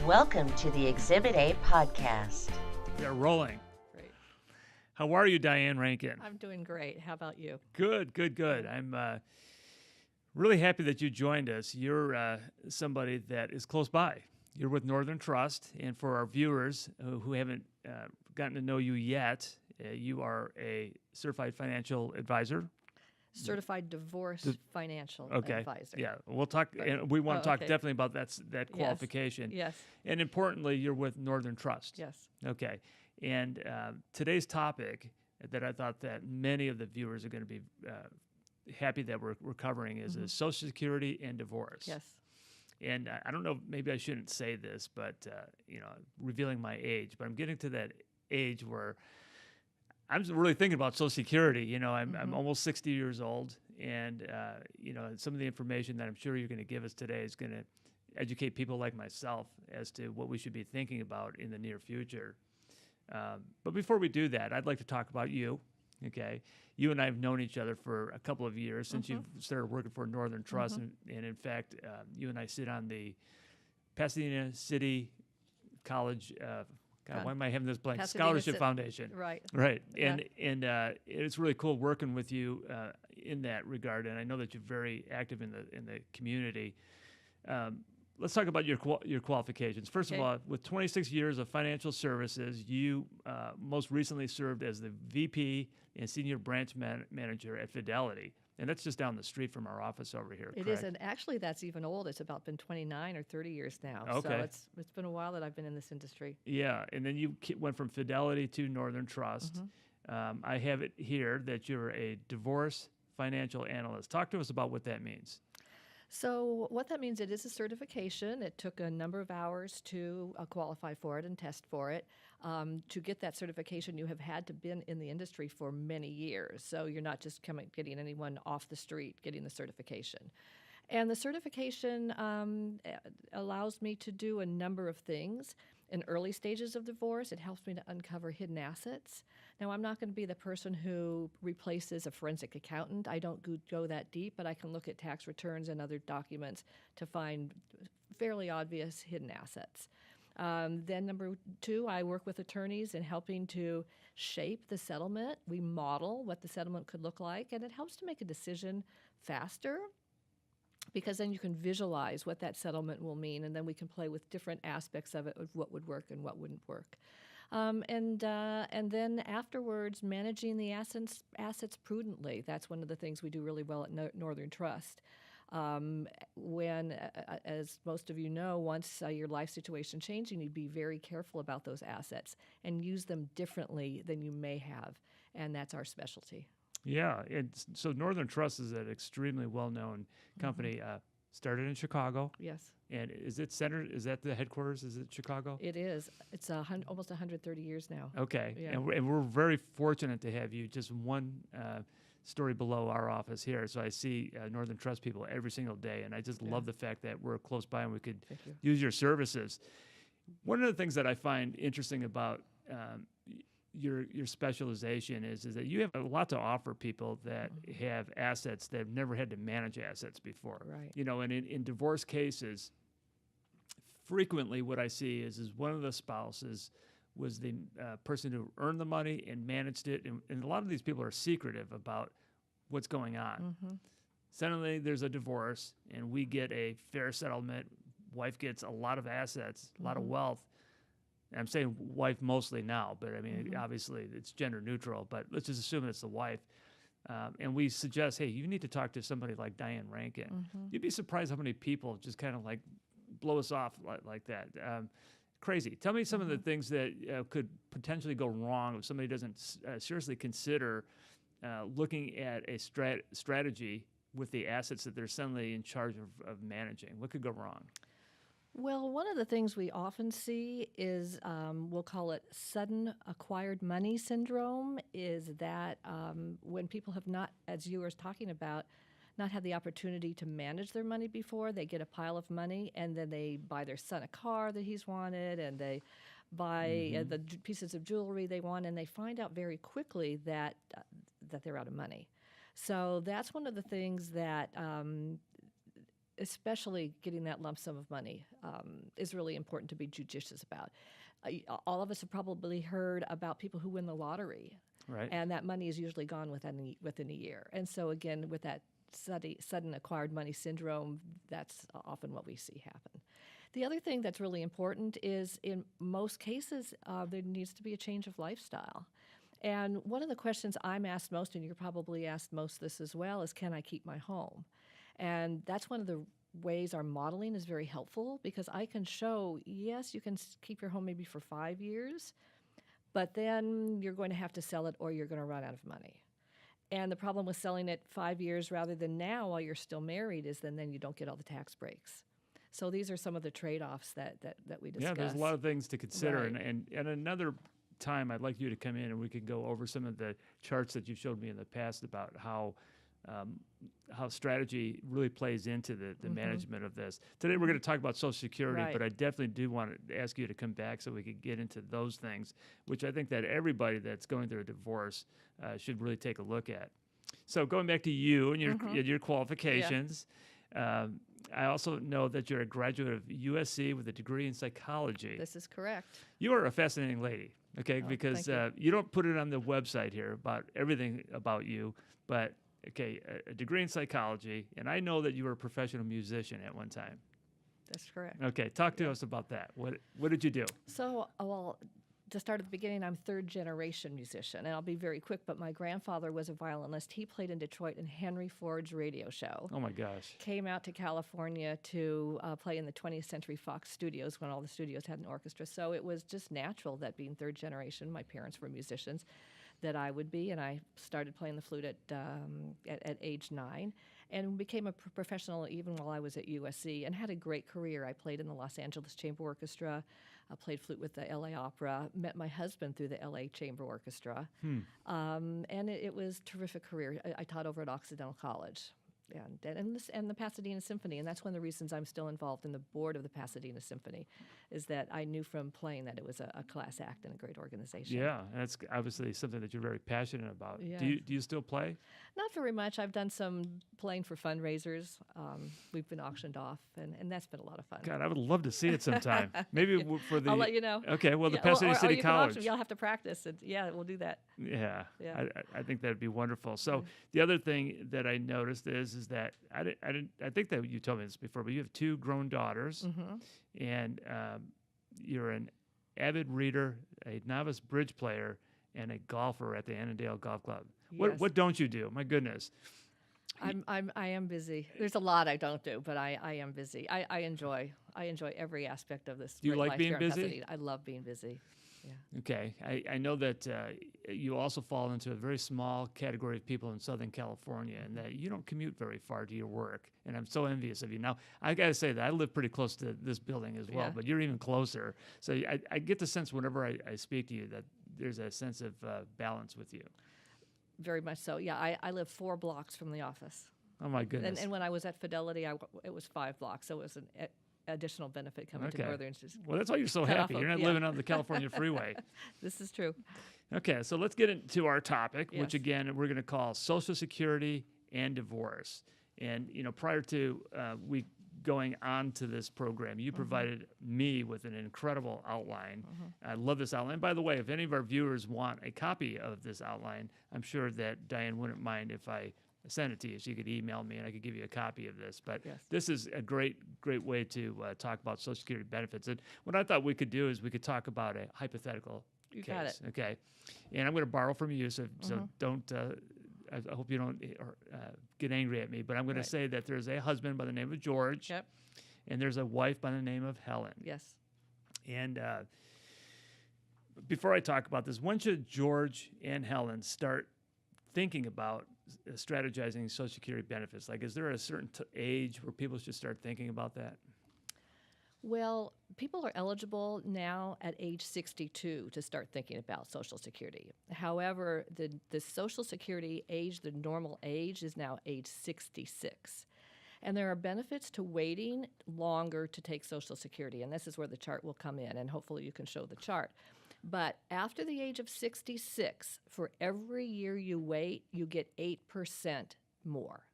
Welcome to the Exhibit A podcast. They're rolling. Great. How are you, Diane Rankin? I'm doing great. How about you? Good. I'm really happy that you joined us. You're somebody that is close by. You're with Northern Trust, and for our viewers who haven't gotten to know you yet, you are a certified financial advisor. Certified divorce financial advisor. Yeah, we'll talk. And we want to talk definitely about that qualification. Yes. And importantly, you're with Northern Trust. Yes. Okay. And today's topic that I thought that many of the viewers are going to be happy that we're covering is Social Security and divorce. Yes. And I don't know, maybe I shouldn't say this, but revealing my age, but I'm getting to that age where I'm really thinking about Social Security. I'm almost 60 years old, and some of the information that I'm sure you're going to give us today is going to educate people like myself as to what we should be thinking about in the near future. But before we do that, I'd like to talk about you. Okay, you and I have known each other for a couple of years since you've started working for Northern Trust, and in fact, you and I sit on the Pasadena City College. God, why am I having this blank? Scholarship Foundation. Right. And it's really cool working with you in that regard. And I know that you're very active in the community. Let's talk about your qualifications. First of all, with 26 years of financial services, you most recently served as the VP and Senior Branch Manager at Fidelity. And that's just down the street from our office over here. It is, and actually that's even old. It's about been 29 or 30 years now. Okay. So it's been a while that I've been in this industry. Yeah, and then you went from Fidelity to Northern Trust. I have it here that you're a divorce financial analyst. Talk to us about what that means. So what that means, it is a certification. It took a number of hours to qualify for it and test for it. To get that certification, you have had to been in the industry for many years. So you're not just getting anyone off the street getting the certification. And the certification allows me to do a number of things. In early stages of divorce, it helps me to uncover hidden assets. Now, I'm not going to be the person who replaces a forensic accountant. I don't go that deep, but I can look at tax returns and other documents to find fairly obvious hidden assets. Then number two, I work with attorneys in helping to shape the settlement. We model what the settlement could look like, and it helps to make a decision faster, because then you can visualize what that settlement will mean, and then we can play with different aspects of it, of what would work and what wouldn't work. And then afterwards, managing the assets prudently. That's one of the things we do really well at Northern Trust. When, as most of you know, once your life situation changes, you need to be very careful about those assets and use them differently than you may have, and that's our specialty. Yeah, and so Northern Trust is an extremely well-known company. Started in Chicago. Yes. And is it centered? Is that the headquarters? Is it Chicago? It is. It's almost 130 years now. Okay. Yeah. And we're very fortunate to have you just one story below our office here. So I see Northern Trust people every single day, and I just love the fact that we're close by and we could use your services. One of the things that I find interesting about your specialization is that you have a lot to offer people that have assets that have never had to manage assets before. Right. And in divorce cases, frequently what I see is one of the spouses was the person who earned the money and managed it, and a lot of these people are secretive about what's going on. Suddenly there's a divorce, and we get a fair settlement. Wife gets a lot of assets, a lot of wealth. And I'm saying wife mostly now, but I mean, obviously it's gender neutral, but let's just assume it's the wife. And we suggest, hey, you need to talk to somebody like Diane Rankin. You'd be surprised how many people just kind of like blow us off like that. Crazy. Tell me some of the things that could potentially go wrong if somebody doesn't seriously consider looking at a strategy with the assets that they're suddenly in charge of managing. What could go wrong? Well, one of the things we often see is, we'll call it sudden acquired money syndrome, is that when people have not, as you were talking about, not had the opportunity to manage their money before, they get a pile of money, and then they buy their son a car that he's wanted, and they buy the pieces of jewelry they want, and they find out very quickly that they're out of money. So that's one of the things that especially getting that lump sum of money, is really important to be judicious about. All of us have probably heard about people who win the lottery, Right. and that money is usually gone within a year. And so again, with that sudden acquired money syndrome, that's often what we see happen. The other thing that's really important is, in most cases, there needs to be a change of lifestyle. And one of the questions I'm asked most, and you're probably asked most this as well, is can I keep my home? And that's one of the ways our modeling is very helpful, because I can show, yes, you can keep your home maybe for 5 years, but then you're going to have to sell it or you're going to run out of money. And the problem with selling it 5 years rather than now while you're still married is then you don't get all the tax breaks. So these are some of the trade-offs that we discuss. Yeah, there's a lot of things to consider. Right. And another time, I'd like you to come in and we could go over some of the charts that you showed me in the past about how strategy really plays into the management of this. Today, we're going to talk about Social Security, Right. but I definitely do want to ask you to come back so we could get into those things, which I think that everybody that's going through a divorce should really take a look at. So going back to you and your qualifications, I also know that you're a graduate of USC with a degree in psychology. This is correct. You are a fascinating lady, okay? Oh, Because thank you don't put it on the website here about everything about you, but okay, a degree in psychology, and I know that you were a professional musician at one time. That's correct. Okay, talk to us about that. What did you do? So, well, to start at the beginning, I'm third-generation musician, and I'll be very quick, but my grandfather was a violinist. He played in Detroit in Henry Ford's radio show. Oh, my gosh. Came out to California to play in the 20th Century Fox studios when all the studios had an orchestra. So it was just natural that, being third generation, my parents were musicians, that I would be. And I started playing the flute at age 9 and became a professional even while I was at USC, and had a great career. I played in the Los Angeles Chamber Orchestra. I played flute with the LA Opera, met my husband through the LA Chamber Orchestra. And it was a terrific career. I taught over at Occidental College and the Pasadena Symphony. And that's one of the reasons I'm still involved in the board of the Pasadena Symphony, is that I knew from playing that it was a class act and a great organization. Yeah, that's obviously something that you're very passionate about. Yeah. Do you still play? Not very much. I've done some playing for fundraisers. We've been auctioned off, and that's been a lot of fun. God, I would love to see it sometime. Maybe for the... I'll let you know. Okay, well, the Yeah, Pasadena or City you can College. auction. You'll have to practice. And yeah, we'll do that. Yeah, Yeah. I think that'd be wonderful. So the other thing that I noticed is that I think that you told me this before, but you have 2 grown daughters, and you're an avid reader, a novice bridge player, and a golfer at the Annandale Golf Club. Yes. What don't you do? My goodness. I am busy. There's a lot I don't do, but I am busy. I enjoy every aspect of this. Do you great like life being here in busy? Pasadena. I love being busy. Yeah. Okay, I know that you also fall into a very small category of people in Southern California, and that you don't commute very far to your work, and I'm so envious of you. Now, I got to say that I live pretty close to this building as well, Yeah. but you're even closer. So I get the sense whenever I speak to you that there's a sense of balance with you. Very much so. Yeah, I live 4 blocks from the office. Oh, my goodness. And when I was at Fidelity, it was 5 blocks, so it was an additional benefit coming to Okay. Northern. Just Well, that's why you're so cut happy. off You're not yeah. living on the California freeway. This is true. Okay, so let's get into our topic, which Yes. again we're going to call Social Security and divorce. And prior to we going on to this program, you provided me with an incredible outline. I love this outline. By the way, if any of our viewers want a copy of this outline, I'm sure that Diane wouldn't mind if I send it to you. So you could email me and I could give you a copy of this. But Yes. this is a great way to talk about Social Security benefits. And what I thought we could do is we could talk about a hypothetical You case. got it. Okay. And I'm going to borrow from you, so don't. I hope you don't get angry at me. But I'm going to Right. say that there's a husband by the name of George, Yep. and there's a wife by the name of Helen. Yes. And before I talk about this, when should George and Helen start thinking about strategizing Social Security benefits? Like, is there a certain age where people should start thinking about that? Well, people are eligible now at age 62 to start thinking about Social Security. However, the Social Security age, the normal age, is now age 66. And there are benefits to waiting longer to take Social Security, and this is where the chart will come in, and hopefully you can show the chart. But after the age of 66, for every year you wait, you get 8% more,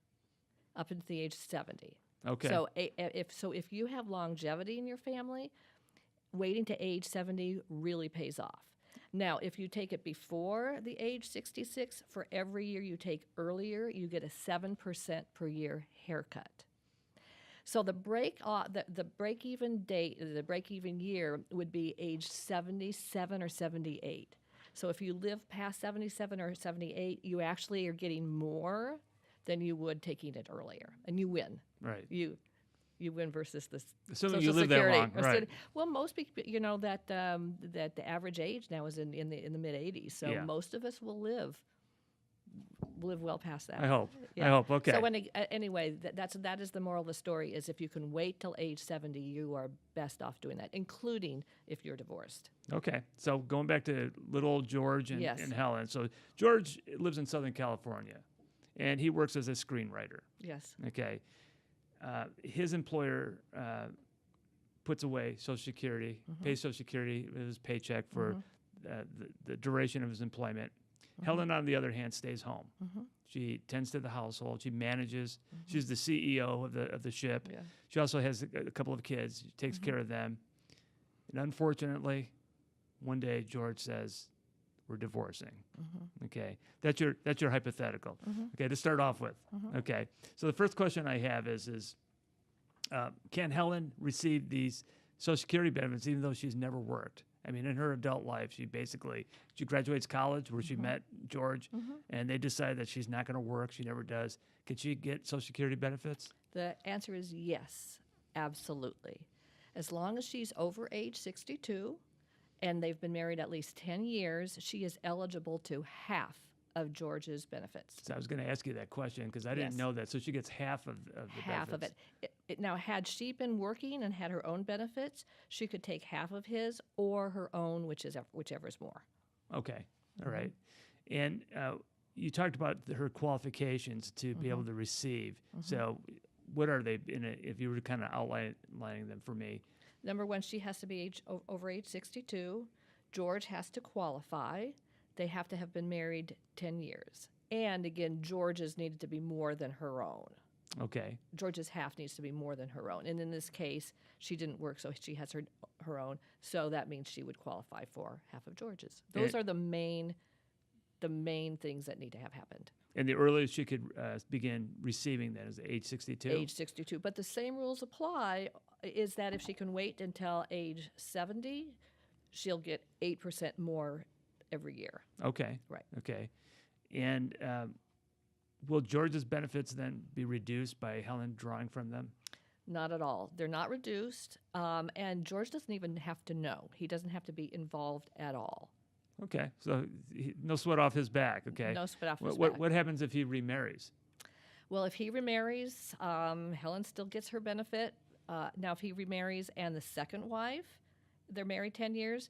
up into the age of 70. Okay. So if you have longevity in your family, waiting to age 70 really pays off. Now, if you take it before the age 66, for every year you take earlier, you get a 7% per year haircut. So the break-even date, the break-even year would be age 77 or 78. So if you live past 77 or 78, you actually are getting more than you would taking it earlier, and you win. Right. You win versus the Assuming Social you live that Security. long, right. Well, most people, that the average age now is in the mid 80s. So Yeah. most of us will live well past that. I hope. Yeah. I hope. Okay. So anyway, that is the moral of the story: is if you can wait till age 70, you are best off doing that, including if you're divorced. Okay. So going back to little old George and, Yes. and Helen. So George lives in Southern California, and he works as a screenwriter. Yes. Okay. His employer puts away Social Security, pays Social Security with his paycheck for the duration of his employment. Helen, on the other hand, stays home. She tends to the household. She manages. She's the CEO of the ship. Yeah. She also has a couple of kids. She takes care of them. And unfortunately, one day George says, "We're divorcing." Okay, that's your hypothetical. Okay, to start off with. Okay, so the first question I have is can Helen receive these Social Security benefits even though she's never worked? I mean, in her adult life, she graduates college where she met George, and they decide that she's not going to work. She never does. Could she get Social Security benefits? The answer is yes, absolutely. As long as she's over age 62 and they've been married at least 10 years, she is eligible to half of George's benefits. So I was going to ask you that question because I didn't Yes. know that. So she gets half of the Half of benefits. it. Now, had she been working and had her own benefits, she could take half of his or her own, whichever is more. Okay, all right. And you talked about her qualifications to be able to receive. So what are they, if you were kind of outlining them for me? Number one, she has to be over age 62. George has to qualify. They have to have been married 10 years. And again, George's needed to be more than her own. Okay. George's half needs to be more than her own. And in this case, she didn't work, so she has her own. So that means she would qualify for half of George's. Those are the main things that need to have happened. And the earliest she could begin receiving that is age 62? Age 62. But the same rules apply, is that if she can wait until age 70, she'll get 8% more every year. Okay. Right. Okay. And will George's benefits then be reduced by Helen drawing from them? Not at all. They're not reduced. And George doesn't even have to know. He doesn't have to be involved at all. Okay. So no sweat off his back. Okay. No sweat off his What back. happens if he remarries? Well, if he remarries, Helen still gets her benefit. Now, if he remarries and the second wife, they're married 10 years,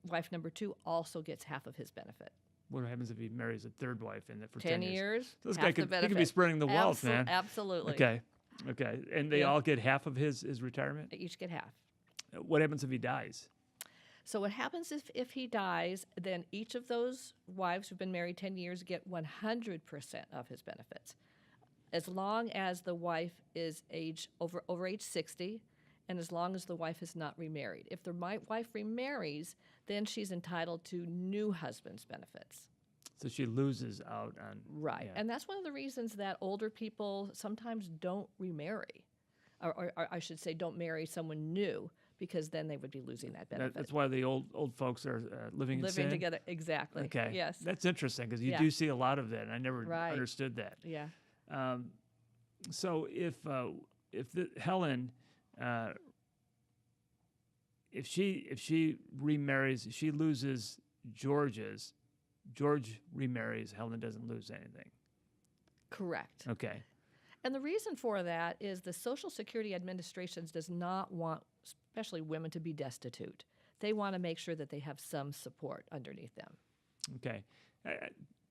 wife number 2 also gets half of his benefit. What happens if he marries a third wife and for 10 10 years? So this half guy the he could be benefit. spreading the wealth, man. Absolutely. Okay. Okay. And they Yeah. all get half of his retirement? They each get half. What happens if he dies? So what happens if he dies, then each of those wives who've been married 10 years get 100% of his benefits, as long as the wife is over age 60, and as long as the wife is not remarried. If the wife remarries, then she's entitled to new husband's benefits. So she loses out on... Right. Yeah. And that's one of the reasons that older people sometimes don't remarry, or I should say don't marry someone new, because then they would be losing that benefit. That's why the old folks are living in sin? together. Exactly. Okay. Yes. That's interesting because you Yeah. do see a lot of that, and I never Right. understood that. Yeah. So if Helen, if she remarries, she loses George's. George remarries, Helen doesn't lose anything. Correct. Okay. And the reason for that is the Social Security Administration does not want, especially women, to be destitute. They want to make sure that they have some support underneath them. Okay.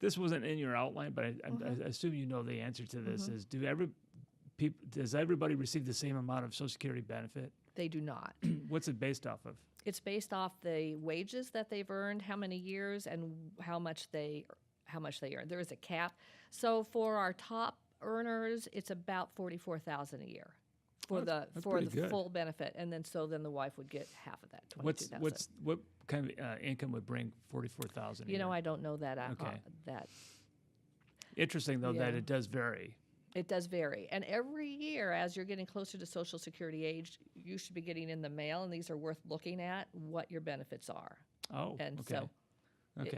This wasn't in your outline, but I assume you know the answer to this. Is does everybody receive the same amount of Social Security benefit? They do not. What's it based off of? It's based off the wages that they've earned, how many years, and how much they earn. There is a cap. So for our top earners, it's about $44,000 a year. for That's the pretty good. full benefit, and then the wife would get half of that, $22,000. What kind of income would bring 44,000? You know, I don't know that. Okay. That Interesting though that Yeah. it does vary. It does vary, and every year as you're getting closer to Social Security age, you should be getting in the mail, and these are worth looking at what your benefits are. Oh, And okay. so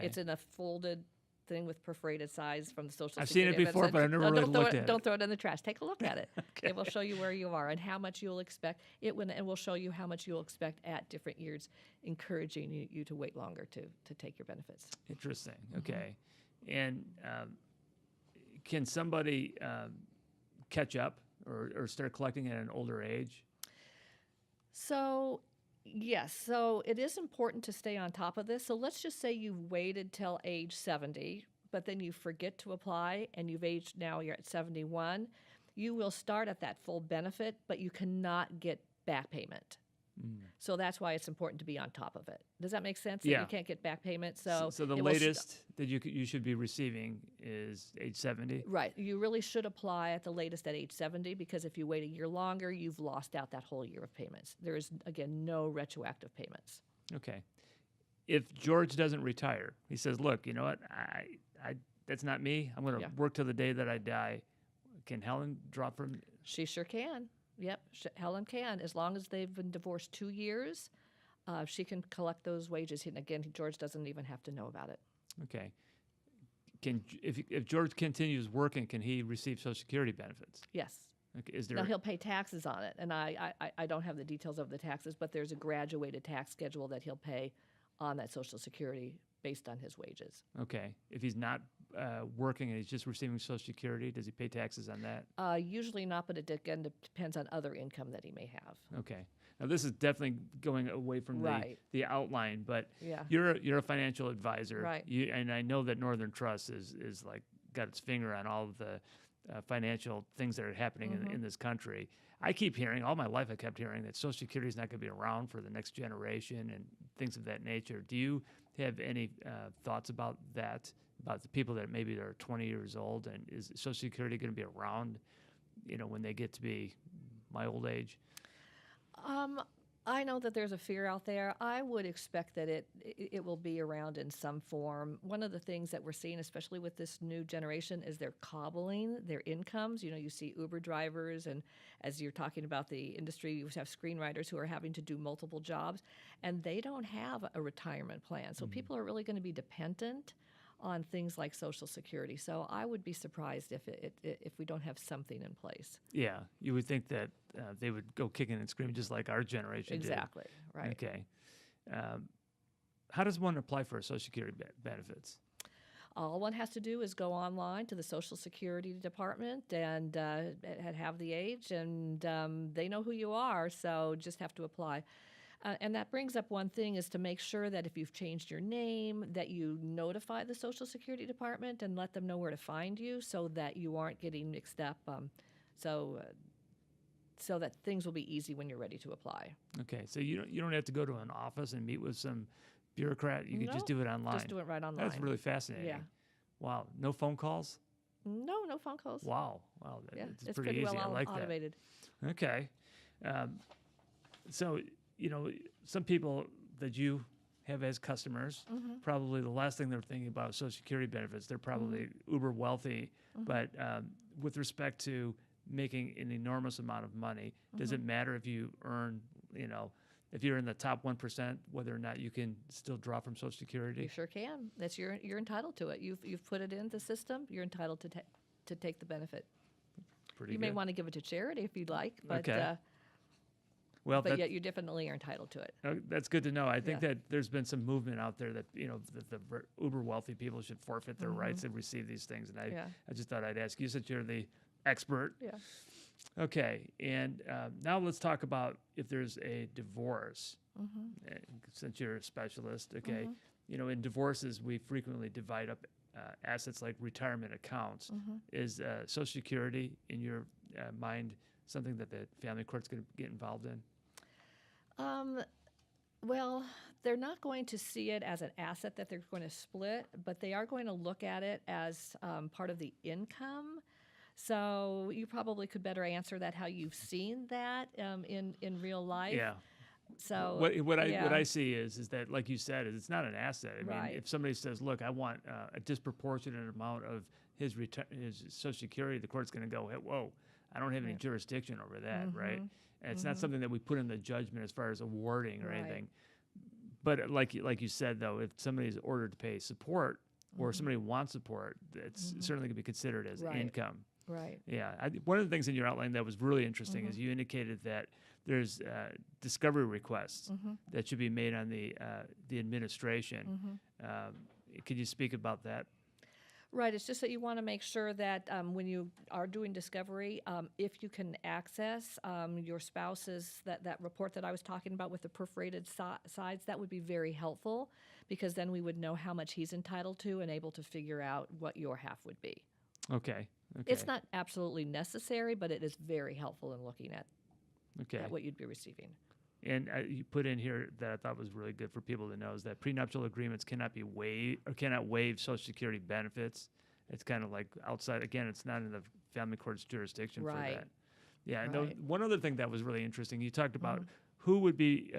it's in a folded thing with perforated sides from the Social I've seen Security. it before, but I've never really don't throw looked at it. Don't throw it in the trash. Take a look at it. It will show you where you are and how much you'll expect. And will show you how much you'll expect at different years, encouraging you to wait longer to take your benefits. Interesting. Okay. And can somebody catch up or start collecting at an older age? So, yes. So it is important to stay on top of this. So let's just say you waited till age 70, but then you forget to apply and you've aged now, you're at 71. You will start at that full benefit, but you cannot get back payment. So that's why it's important to be on top of it. Does that make sense? That Yeah. you can't get back payment. So the it will latest that you should be receiving is age 70? right. You really should apply at the latest at age 70 because if you wait a year longer, you've lost out that whole year of payments. There is, again, no retroactive payments. Okay. If George doesn't retire, he says, look, you know what? I that's not me. I'm going to Yeah. work till the day that I die. Can Helen drop from? She sure can. Yep, Helen can. As long as they've been divorced 2 years, she can collect those wages. And again, George doesn't even have to know about it. Okay. If George continues working, can he receive Social Security benefits? Yes. Okay. Is there? Now, he'll pay taxes on it. And I don't have the details of the taxes, but there's a graduated tax schedule that he'll pay on that Social Security based on his wages. Okay. If he's not working and he's just receiving Social Security, does he pay taxes on that? Usually not, but it again depends on other income that he may have. Okay. Now this is definitely going away from Right. the outline, but Yeah. you're a financial advisor, Right. And I know that Northern Trust is like got its finger on all of the financial things that are happening in this country. I keep hearing all my life. I kept hearing that Social Security is not going to be around for the next generation and things of that nature. Do you have any thoughts about that? About the people that maybe are 20 years old, and is Social Security going to be around, when they get to be my old age? I know that there's a fear out there. I would expect that it will be around in some form. One of the things that we're seeing, especially with this new generation, is they're cobbling their incomes. You see Uber drivers, and as you're talking about the industry, you have screenwriters who are having to do multiple jobs, and they don't have a retirement plan. So people are really going to be dependent on things like Social Security. So I would be surprised if we don't have something in place. Yeah, you would think that they would go kicking and screaming just like our generation Exactly, did. right. Okay. How does one apply for Social Security benefits? All one has to do is go online to the Social Security Department and have the age, and they know who you are, so just have to apply. And that brings up one thing, is to make sure that if you've changed your name, that you notify the Social Security Department and let them know where to find you so that you aren't getting mixed up, so that things will be easy when you're ready to apply. Okay, so you don't have to go to an office and meet with some bureaucrat. You can just No, do it online. Just do it right online. That's really fascinating. Yeah. Wow. No phone calls? No phone calls. Wow. Yeah, It's it's pretty pretty easy. well I like automated. that. Okay. So, some people that you have as customers, probably the last thing they're thinking about is Social Security benefits. They're probably uber wealthy. But with respect to making an enormous amount of money, does it matter if you earn, if you're in the top 1%, whether or not you can still draw from Social Security? You sure can. You're entitled to it. You've put it in the system. You're entitled to take the benefit. Pretty You good. may want to give it to charity if you'd like, but Okay. Well, but yet you definitely are entitled to it. that's good to know. I think Yeah. that there's been some movement out there that the uber wealthy people should forfeit their rights to receive these things, and Yeah. I just thought I'd ask you since you're the expert. Yeah. Okay, and now let's talk about if there's a divorce. Since you're a specialist, okay, in divorces we frequently divide up assets like retirement accounts. Is Social Security in your mind something that the family court's going to get involved in? Well, they're not going to see it as an asset that they're going to split, but they are going to look at it as part of the income. So you probably could better answer that how you've seen that in real life. Yeah. So What yeah. I see is that, like you said, is it's not an asset. I mean, Right. if somebody says, "Look, I want a disproportionate amount of his Social Security," the court's going to go, "Hey, whoa, I don't have any Right. jurisdiction over that," right? Mhm. And it's not something that we put in the judgment as far as awarding or Right. anything. But like you said, though, if somebody's ordered to pay support or somebody wants support, it's certainly going to be considered as Right. income. Right. Yeah. One of the things in your outline that was really interesting is you indicated that there's discovery requests that should be made on the administration. Could you speak about that? Right. It's just that you want to make sure that when you are doing discovery, if you can access your spouse's that report that I was talking about with the perforated sides, that would be very helpful, because then we would know how much he's entitled to and able to figure out what your half would be. Okay. It's not absolutely necessary, but it is very helpful in looking at what you'd be receiving. And you put in here that I thought was really good for people to know is that prenuptial agreements cannot be waived or cannot waive Social Security benefits. It's kind of like outside. Again, it's not in the family court's jurisdiction for Right. that. Yeah. Right. No, one other thing that was really interesting, you talked about who would be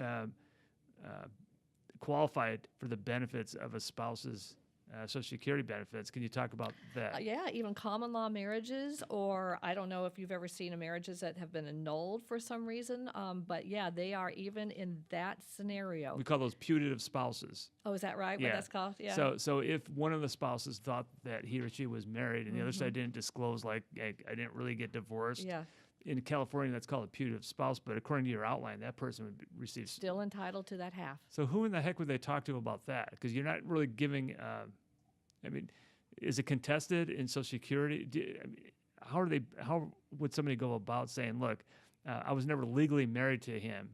qualified for the benefits of a spouse's Social Security benefits. Can you talk about that? Yeah, even common law marriages, or I don't know if you've ever seen marriages that have been annulled for some reason, but yeah, they are even in that scenario. We call those putative spouses. Oh, is that right? Yeah. What that's called? Yeah. So if one of the spouses thought that he or she was married and the other side didn't disclose, like, hey, I didn't really get divorced. Yeah. In California, that's called a putative spouse, but according to your outline, that person would receive. Still entitled to that half. So who in the heck would they talk to about that? Because you're not really giving. I mean, is it contested in Social Security? How would somebody go about saying, look, I was never legally married to him,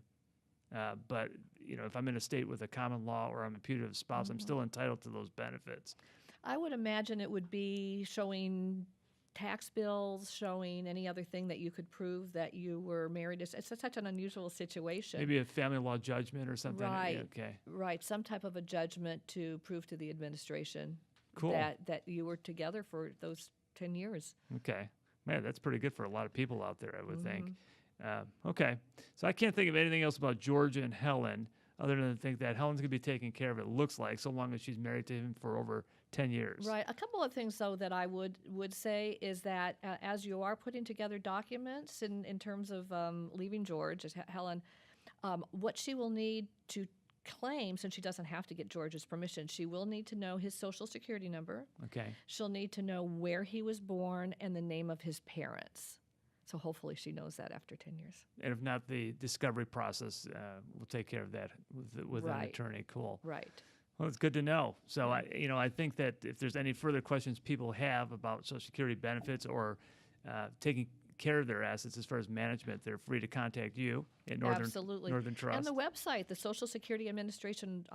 but if I'm in a state with a common law or I'm a putative spouse, I'm still entitled to those benefits. I would imagine it would be showing tax bills, showing any other thing that you could prove that you were married. It's such an unusual situation. Maybe a family law judgment or something. Right. Yeah, okay. Right. Some type of a judgment to prove to the administration Cool. that you were together for those 10 years. Okay. Man, that's pretty good for a lot of people out there, I would think. Okay. So I can't think of anything else about Georgia and Helen other than to think that Helen's going to be taken care of, it looks like, so long as she's married to him for over 10 years. Right. A couple of things, though, that I would say is that as you are putting together documents in terms of leaving George, as Helen, what she will need to claim, since she doesn't have to get George's permission, she will need to know his Social Security number. Okay. She'll need to know where he was born and the name of his parents. So hopefully she knows that after 10 years. And if not, the discovery process will take care of that with an attorney. Cool. Right. Well, it's good to know. So I think that if there's any further questions people have about Social Security benefits or taking care of their assets as far as management, they're free to contact you at Northern Trust. And the website, the Social Security Administration,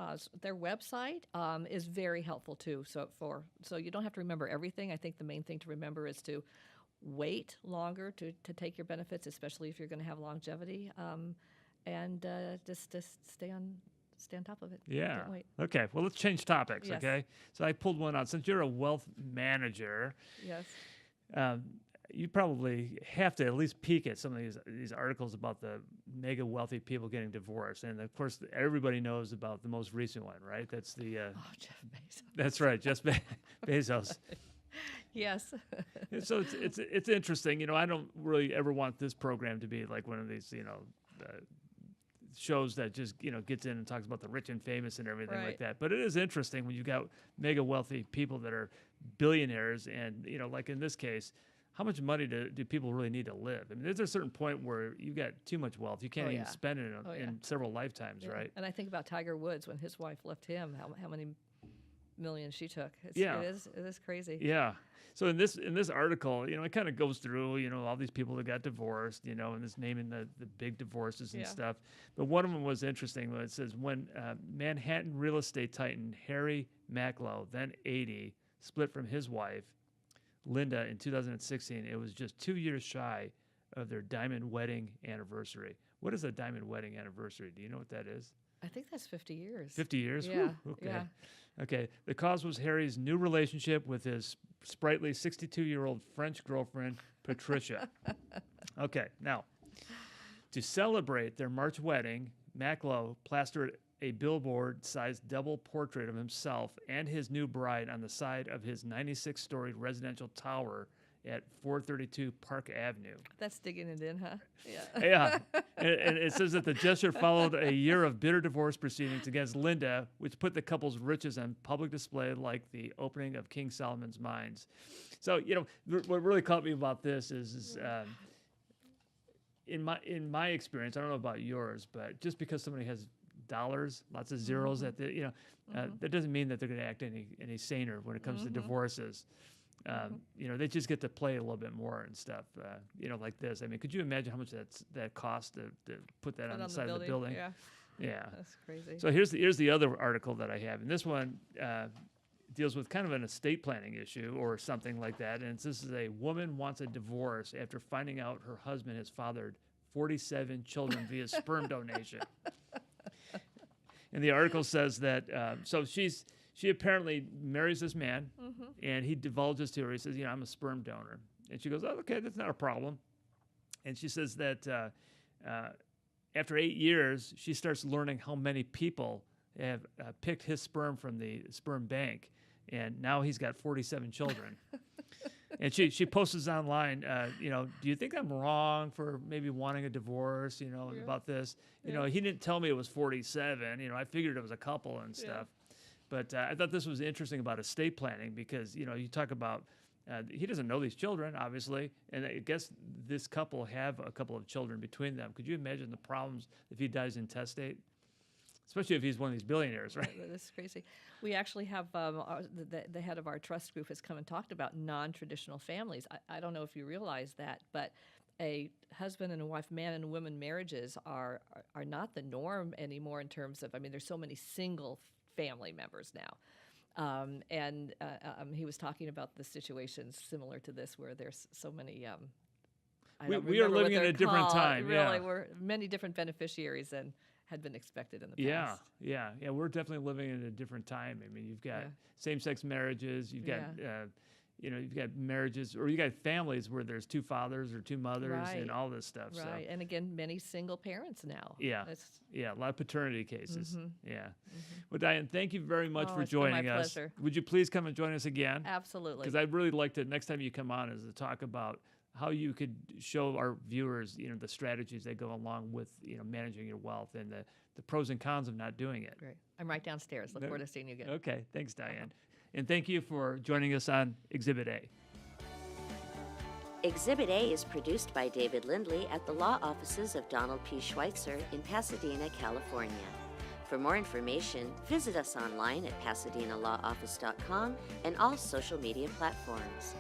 their website is very helpful too. So you don't have to remember everything. I think the main thing to remember is to wait longer to take your benefits, especially if you're going to have longevity, and just stay on top of it. Yeah. Don't wait. Okay. Well, let's change topics. Yes. Okay. So I pulled one out. Since you're a wealth manager, Yes. You probably have to at least peek at some of these articles about the mega wealthy people getting divorced, and of course everybody knows about the most recent one, right? That's the Jeff Bezos. That's right, Jeff Bezos. Yes. So it's interesting. I don't really ever want this program to be like one of these shows that just gets in and talks about the rich and famous and everything Right. like that. But it is interesting when you've got mega wealthy people that are billionaires, and like in this case, how much money do people really need to live? I mean, there's a certain point where you got too much wealth. You can't even spend it in several lifetimes, right? And I think about Tiger Woods when his wife left him, how many millions she took. It is crazy. Yeah. So in this article, it kind of goes through, all these people that got divorced, and it's naming the big divorces and stuff. But one of them was interesting. It says when Manhattan real estate titan Harry Macklow, then 80, split from his wife Linda in 2016, it was just 2 years shy of their diamond wedding anniversary. What is a diamond wedding anniversary? Do you know what that is? I think that's 50 years. 50 years? Yeah. Whew, okay. Yeah. Okay. The cause was Harry's new relationship with his sprightly 62-year-old French girlfriend, Patricia. Okay. Now, to celebrate their March wedding, Macklowe plastered a billboard-sized double portrait of himself and his new bride on the side of his 96-story residential tower at 432 Park Avenue. That's digging it in, huh? Yeah. Yeah. And it says that the gesture followed a year of bitter divorce proceedings against Linda, which put the couple's riches on public display like the opening of King Solomon's mines. So, what really caught me about this is in my experience, I don't know about yours, but just because somebody has dollars, lots of zeros at the, that doesn't mean that they're going to act any saner when it comes to divorces. They just get to play a little bit more and stuff, like this. I mean, could you imagine how much that costs to put that on the side of the building? Yeah. Yeah. That's crazy. So here's the other article that I have, and this one deals with kind of an estate planning issue or something like that. And this is a woman wants a divorce after finding out her husband has fathered 47 children via sperm donation. And the article says that so she apparently marries this man, and he divulges to her. He says, I'm a sperm donor. And she goes, oh, okay, that's not a problem. And she says that after 8 years, she starts learning how many people have picked his sperm from the sperm bank, and now he's got 47 children. And she posts online, do you think I'm wrong for maybe wanting a divorce, about this? He didn't tell me it was 47. I figured it was a couple and stuff. But I thought this was interesting about estate planning because, you talk about he doesn't know these children, obviously, and I guess this couple have a couple of children between them. Could you imagine the problems if he dies intestate? Especially if he's one of these billionaires, right? That's crazy. We actually have the head of our trust group has come and talked about non-traditional families. I don't know if you realize that, but a husband and a wife, man and woman marriages are not the norm anymore in terms of, there's so many single family members now. He was talking about the situations similar to this where there's so many. We are living in a different time. Really, we're many different beneficiaries than had been expected in the past. Yeah. We're definitely living in a different time. You've got same-sex marriages. You've got, you've got marriages, or you got families where there's two fathers or two mothers and all this stuff. Right, So. And again, many single parents now. Yeah, a lot of paternity cases. Yeah. Well, Diane, thank you very much for joining us. Pleasure. Would you please come and join us again? Absolutely. Because I'd really like to, next time you come on, is to talk about how you could show our viewers, the strategies that go along with, managing your wealth and the pros and cons of not doing it. Great. I'm right downstairs. Look forward to seeing you again. Okay. Thanks, Diane. And thank you for joining us on Exhibit A. Exhibit A is produced by David Lindley at the law offices of Donald P. Schweitzer in Pasadena, California. For more information, visit us online at PasadenaLawOffice.com and all social media platforms.